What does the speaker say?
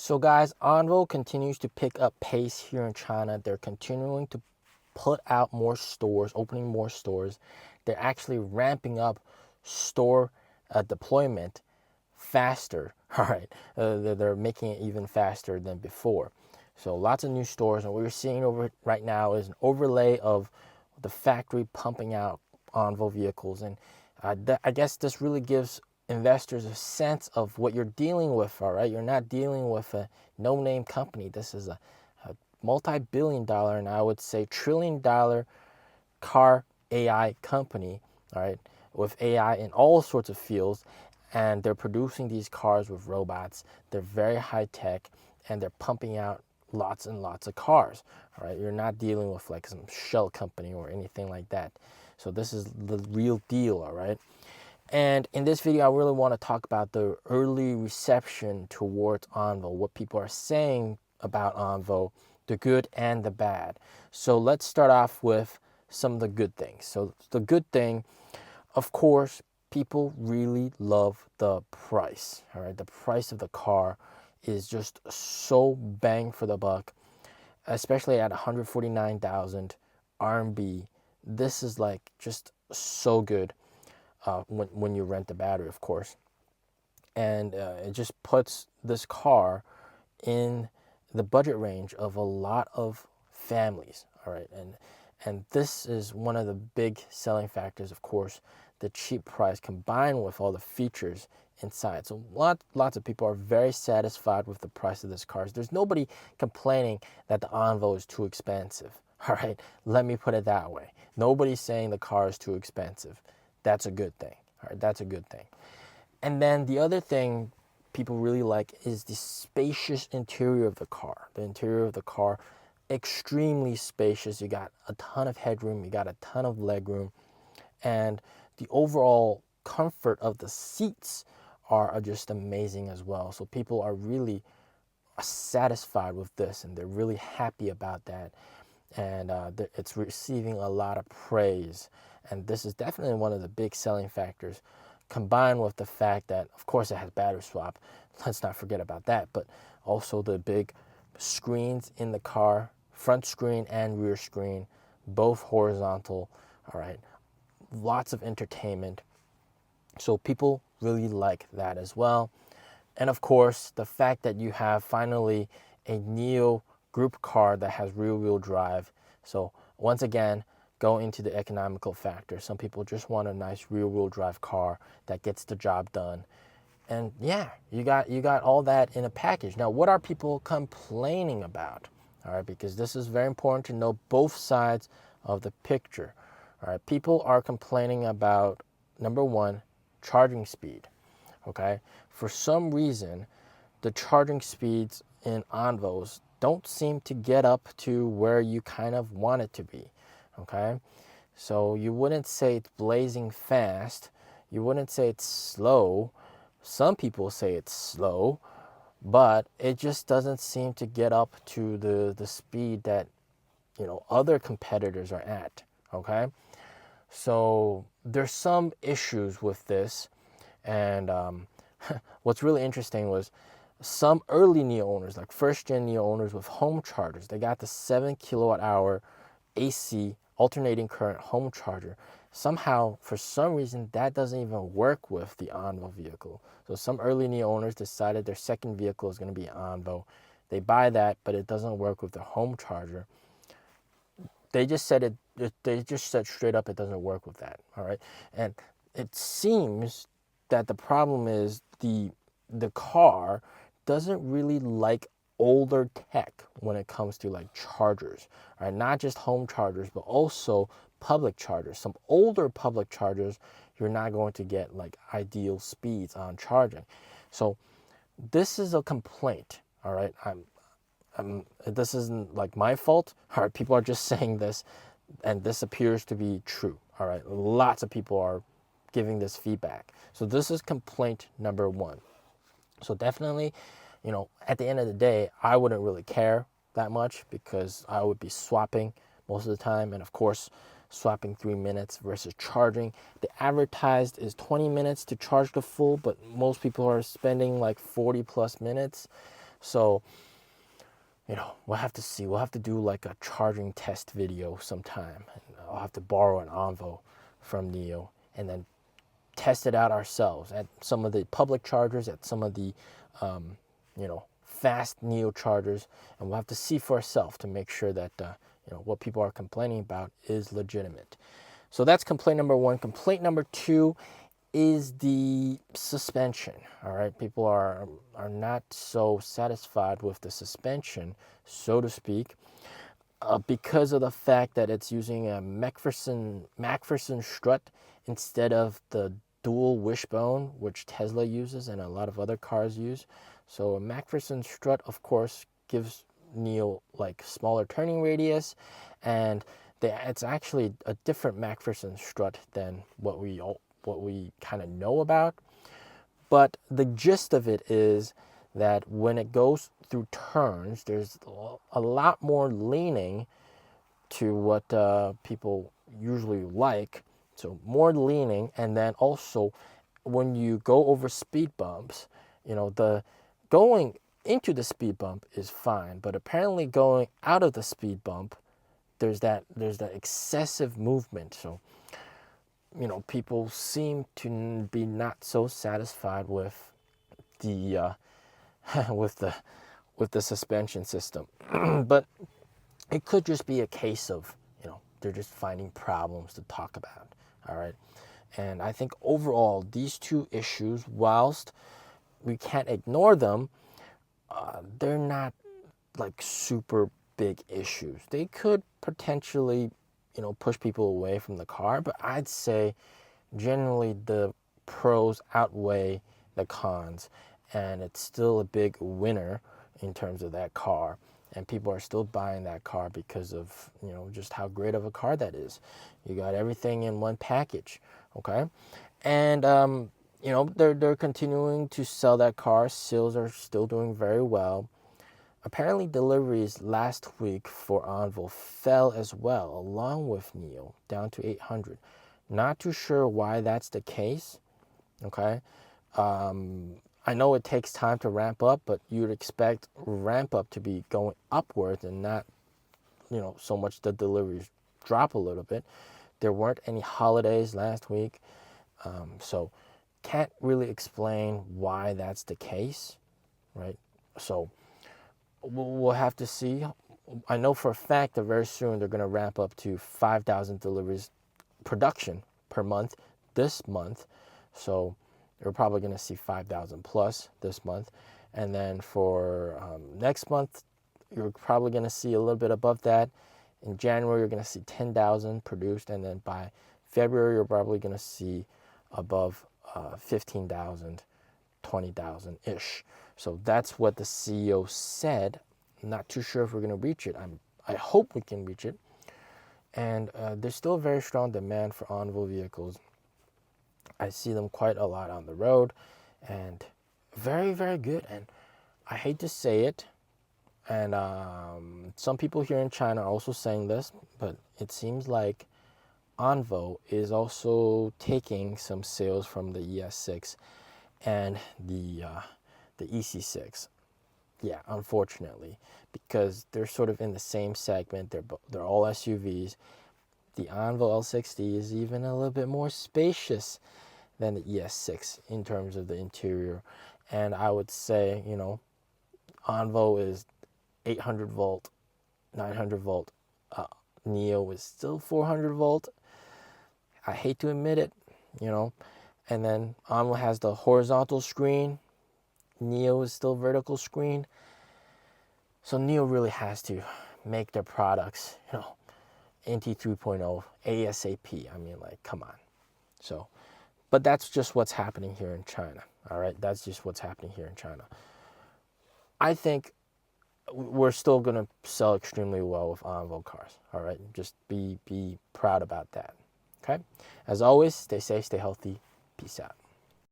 So guys, Onvo continues to pick up pace here in China. They're continuing to put out more stores, opening more stores. They're actually ramping up store deployment faster. All right, they're making it even faster than before. So lots of new stores, and what we're seeing over right now is an overlay of the factory pumping out Onvo vehicles, and I guess this really gives investors a sense of what you're dealing with. All right, you're not dealing with a no-name company. This is a multi-billion-dollar, and I would say trillion-dollar car AI company. All right, with AI in all sorts of fields, and they're producing these cars with robots. They're very high tech, and they're pumping out lots and lots of cars. All right, you're not dealing with like some shell company or anything like that. So this is the real deal. All right. And in this video, I really want to talk about the early reception towards Onvo, what people are saying about Onvo, the good and the bad. So let's start off with some of the good things. So the good thing, of course, people really love the price. All right, the price of the car is just so bang for the buck, especially at 149,000 RMB. This is like just so good. When you rent the battery, of course. And it just puts this car in the budget range of a lot of families. All right, and this is one of the big selling factors, of course, the cheap price combined with all the features inside. So lots of people are very satisfied with the price of this car. There's nobody complaining that the Onvo is too expensive. All right, let me put it that way. Nobody's saying the car is too expensive. That's a good thing. All right, that's a good thing. And then the other thing people really like is the spacious interior of the car. The interior of the car, extremely spacious. You got a ton of headroom, you got a ton of legroom, and the overall comfort of the seats are just amazing as well. So people are really satisfied with this, and they're really happy about that. And it's receiving a lot of praise. And this is definitely one of the big selling factors, combined with the fact that, of course, it has battery swap. Let's not forget about that. But also the big screens in the car, front screen and rear screen, both horizontal. All right, lots of entertainment. So people really like that as well. And of course, the fact that you have finally a Neo group car that has rear-wheel drive. So once again, go into the economical factor. Some people just want a nice rear-wheel drive car that gets the job done. And yeah, you got all that in a package. Now, what are people complaining about? All right, because this is very important to know both sides of the picture. All right, people are complaining about, number one, charging speed. Okay, for some reason, the charging speeds in Onvos don't seem to get up to where you kind of want it to be. Okay, so you wouldn't say it's blazing fast, you wouldn't say it's slow. Some people say it's slow, but it just doesn't seem to get up to the speed that other competitors are at. Okay, so there's some issues with this. And what's really interesting was some early Neo owners, like first-gen Neo owners with home chargers, they got the 7 kilowatt hour AC alternating current home charger. Somehow, for some reason, that doesn't even work with the Onvo vehicle. So some early Neo owners decided their second vehicle is going to be Onvo. They buy that, but it doesn't work with their home charger. They just said it. They just said straight up it doesn't work with that. All right, and it seems that the problem is the car doesn't really like older tech when it comes to like chargers. All right, not just home chargers, but also public chargers. Some older public chargers, you're not going to get like ideal speeds on charging. So this is a complaint. All right, this isn't like my fault. All right, people are just saying this, and this appears to be true. All right, lots of people are giving this feedback. So this is complaint number one. So definitely, at the end of the day, I wouldn't really care that much because I would be swapping most of the time. And of course, swapping 3 minutes versus charging. The advertised is 20 minutes to charge the full, but most people are spending like 40 plus minutes. So, we'll have to see. We'll have to do like a charging test video sometime. I'll have to borrow an Onvo from NIO and then test it out ourselves at some of the public chargers, at some of the, fast NIO chargers, and we'll have to see for ourselves to make sure that, what people are complaining about is legitimate. So that's complaint number one. Complaint number two is the suspension. All right, people are not so satisfied with the suspension, so to speak, because of the fact that it's using a MacPherson strut instead of the dual wishbone, which Tesla uses and a lot of other cars use. So a MacPherson strut, of course, gives NIO like smaller turning radius, and it's actually a different MacPherson strut than what we kind of know about. But the gist of it is that when it goes through turns, there's a lot more leaning to what people usually like. So more leaning, and then also when you go over speed bumps, the going into the speed bump is fine, but apparently going out of the speed bump, there's that excessive movement. So people seem to be not so satisfied with the with the suspension system. But it could just be a case of they're just finding problems to talk about. All right, and I think overall these two issues, whilst we can't ignore them, they're not like super big issues. They could potentially push people away from the car, but I'd say generally the pros outweigh the cons, and it's still a big winner in terms of that car, and people are still buying that car because of just how great of a car that is. You got everything in one package, okay? And they're continuing to sell that car. Sales are still doing very well. Apparently, deliveries last week for Onvo fell as well, along with NIO, down to 800. Not too sure why that's the case, okay? I know it takes time to ramp up, but you'd expect ramp up to be going upwards and not, so much the deliveries drop a little bit. There weren't any holidays last week, so can't really explain why that's the case, right? So we'll have to see. I know for a fact that very soon they're going to ramp up to 5,000 deliveries production per month this month. So we're probably going to see 5,000 plus this month. And then for next month, you're probably going to see a little bit above that. In January, you're going to see 10,000 produced. And then by February, you're probably going to see above 15,000, 20,000-ish. So that's what the CEO said. I'm not too sure if we're going to reach it. I hope we can reach it. And there's still a very strong demand for Onvo vehicles. I see them quite a lot on the road, and very, very good. And I hate to say it, and some people here in China are also saying this, but it seems like Onvo is also taking some sales from the ES6 and the EC6. Yeah, unfortunately, because they're sort of in the same segment. They're all SUVs. The Onvo L60 is even a little bit more spacious than the ES6 in terms of the interior. And I would say, Onvo is 800 volt, 900 volt. NIO is still 400 volt. I hate to admit it, And then Onvo has the horizontal screen. NIO is still vertical screen. So NIO really has to make their products, NT 3.0 ASAP. I mean, come on. So, but that's just what's happening here in China. All right, that's just what's happening here in China. I think we're still going to sell extremely well with Onvo cars. All right, just be proud about that. Okay. As always, stay safe, stay healthy. Peace out.